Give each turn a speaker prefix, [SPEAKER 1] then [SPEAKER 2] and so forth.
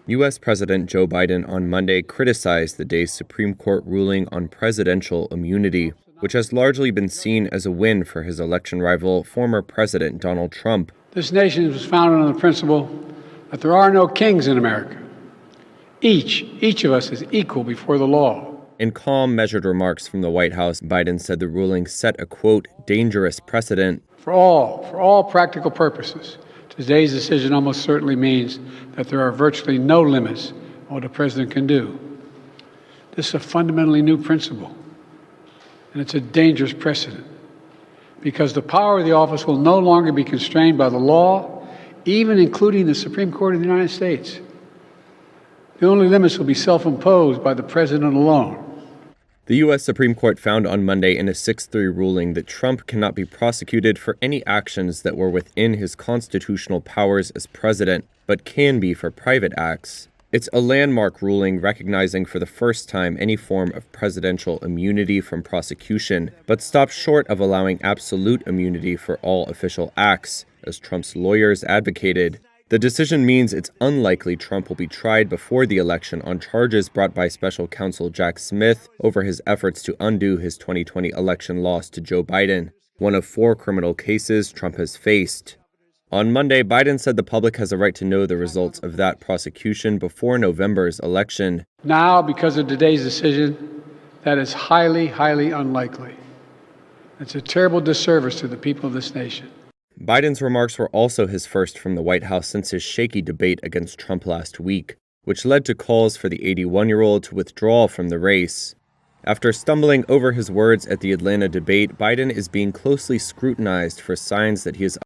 [SPEAKER 1] U.S. President Joe Biden on Monday criticized the day's Supreme Court ruling on presidential immunity, which has largely been seen as a win for his election rival, former President Donald Trump.
[SPEAKER 2] This nation was founded on the principle that there are no kings in America. Each of us is equal before the law.
[SPEAKER 1] In calm, measured remarks from the White House, Biden said the ruling set a, quote, dangerous precedent.
[SPEAKER 2] For all practical purposes, today's decision almost certainly means that there are virtually no limits on what a president can do. This is a fundamentally new principle, and it's a dangerous precedent, because the power of the office will no longer be constrained by the law, even including the Supreme Court of the United States. The only limits will be self-imposed by the president alone.
[SPEAKER 1] The U.S. Supreme Court found on Monday in a 6-3 ruling that Trump cannot be prosecuted for any actions that were within his constitutional powers as president, but can be for private acts. It's a landmark ruling recognizing for the first time any form of presidential immunity from prosecution, but stops short of allowing absolute immunity for all official acts, as Trump's lawyers advocated. The decision means it's unlikely Trump will be tried before the election on charges brought by special counsel Jack Smith over his efforts to undo his 2020 election loss to Joe Biden, one of 4 criminal cases Trump has faced. On Monday, Biden said the public has a right to know the results of that prosecution before November's election.
[SPEAKER 2] Now, because of today's decision, that is highly, highly unlikely. It's a terrible disservice to the people of this nation.
[SPEAKER 1] Biden's remarks were also his first from the White House since his shaky debate against Trump last week, which led to calls for the 81-year-old to withdraw from the race. After stumbling over his words at the Atlanta debate, Biden is being closely scrutinized for signs that he is